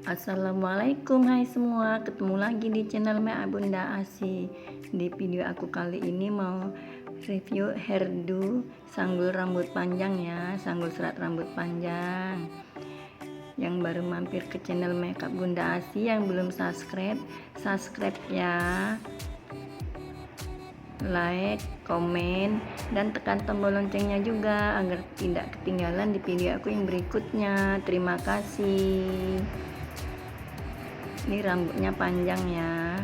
Assalamualaikum hai semua, ketemu lagi di channel Bunda Asi. Di video aku kali ini mau review hairdo sanggul rambut panjang ya, sanggul serat rambut panjang. Yang baru mampir ke channel Makeup Bunda Asi, yang belum subscribe ya. Like, komen, dan tekan tombol loncengnya juga agar tidak ketinggalan di video aku yang berikutnya. Terima kasih. Ini rambutnya panjang ya.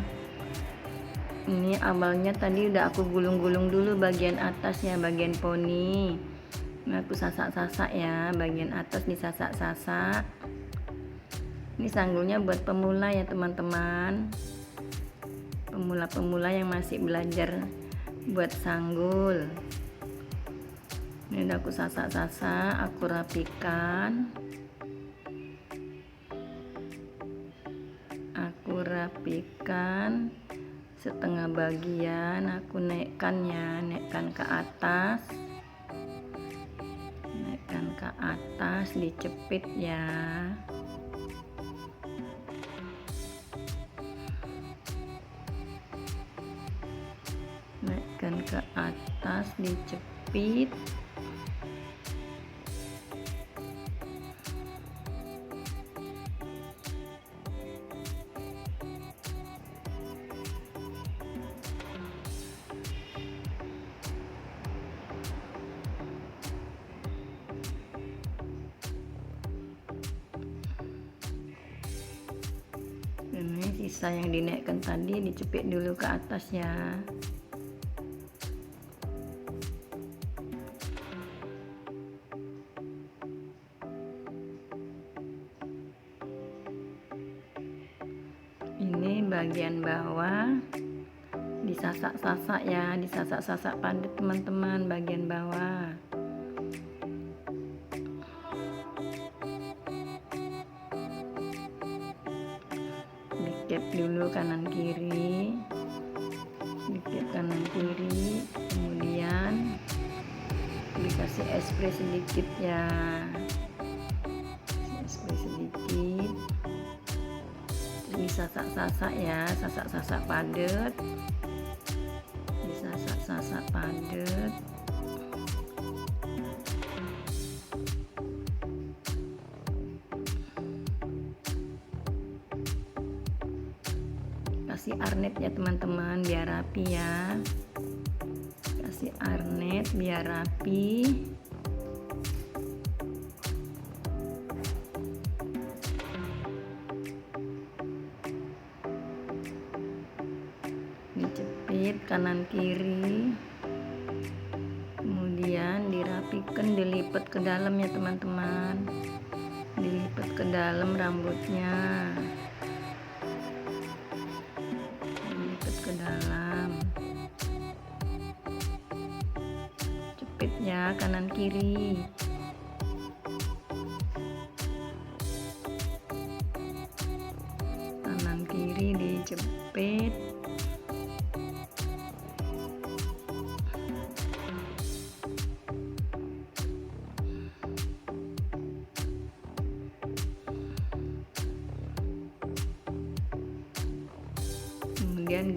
Ini awalnya tadi udah aku gulung-gulung dulu bagian atas ya, bagian poni. Ini aku sasak-sasak ya, bagian atas disasak-sasak. Ini sanggulnya buat pemula ya teman-teman, pemula-pemula yang masih belajar buat sanggul. Ini udah aku sasak-sasak, aku rapikan. Setengah bagian aku naikkan ke atas, dicepit ya. Naikkan ke atas, dicepit. Ini sisa yang dinaikkan tadi dicepit dulu ke atas ya. Ini bagian bawah disasak-sasak ya, disasak-sasak padat teman-teman, bagian bawah. Dikit dulu kanan kiri, kemudian dikasih spray sedikit ya, terus disasak-sasak ya, sasak-sasak padat, kasih arnet ya teman-teman biar rapi ya, kasih arnet biar rapi. Dijepit kanan kiri, kemudian dirapikan, dilipat ke dalam ya teman-teman, dilipat ke dalam rambutnya, dilipat ke dalam, jepit ya kanan kiri. Kanan kiri dijepit. Kemudian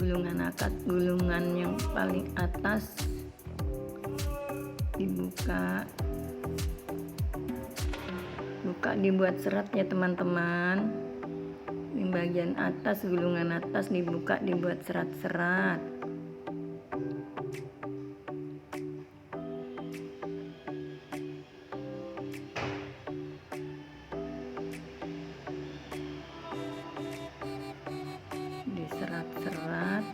gulungan yang paling atas dibuka, dibuat serat ya teman-teman. Di bagian atas, gulungan atas dibuka, dibuat serat-serat. Diserat-serat.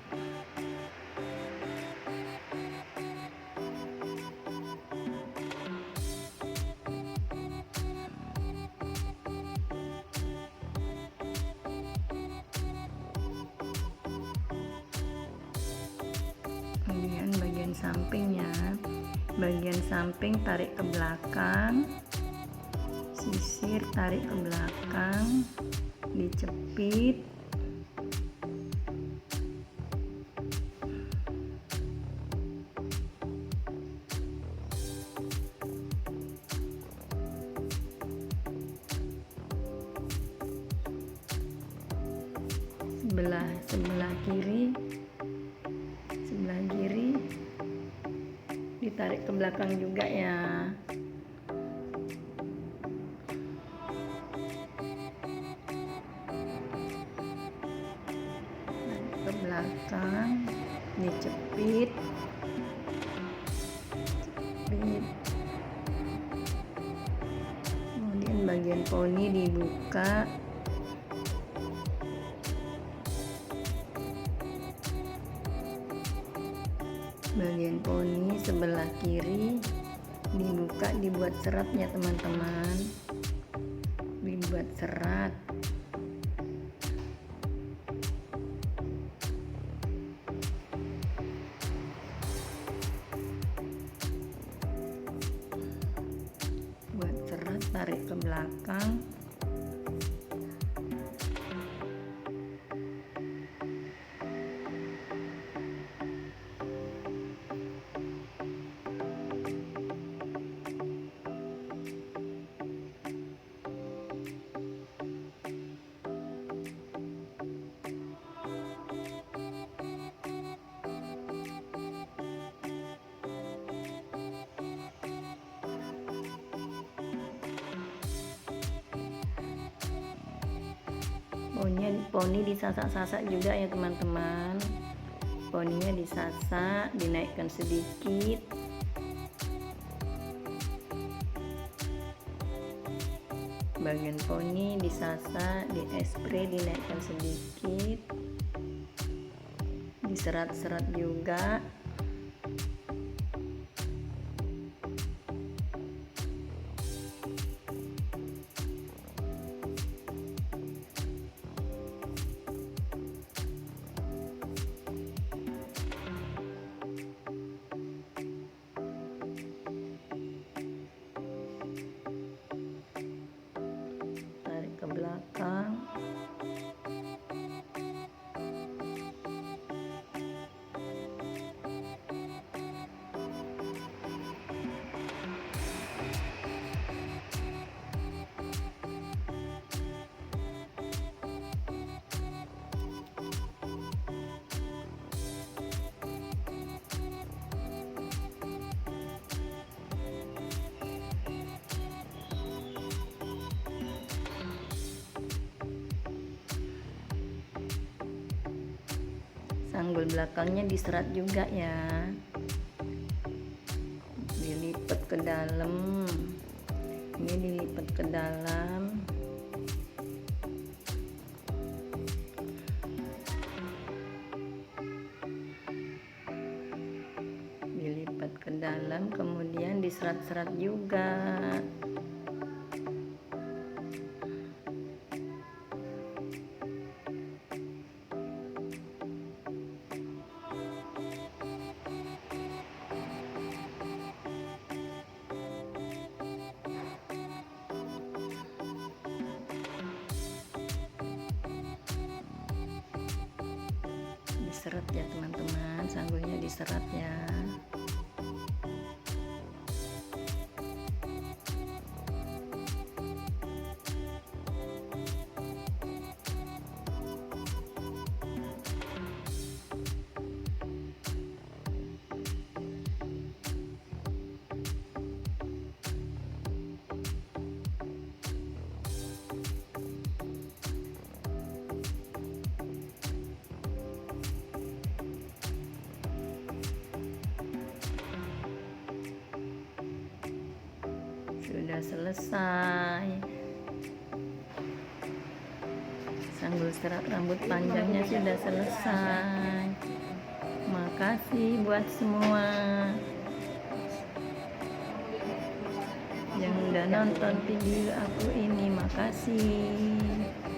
Kemudian bagian sampingnya, bagian samping tarik ke belakang, sisir tarik ke belakang, dicepit. sebelah kiri ditarik ke belakang juga ya. Ke belakang dicepit, kemudian bagian poni dibuka, bagian poni sebelah kiri dibuka, dibuat seratnya teman-teman, dibuat serat. Buat serat, tarik ke belakang. Poni disasak-sasak juga ya teman-teman. Poninya disasak, dinaikkan sedikit. Bagian poni disasak, di-spray, dinaikkan sedikit. Diserat-serat juga. Ke belakang. Sanggul belakangnya diserat juga ya, dilipat ke dalam, ini dilipat ke dalam, dilipat ke dalam, kemudian diserat-serat juga. Diserat ya teman-teman, sanggulnya diserat ya. Sudah selesai. Sanggul serat rambut panjangnya sudah selesai. Makasih buat semua yang udah nonton video aku ini. Makasih.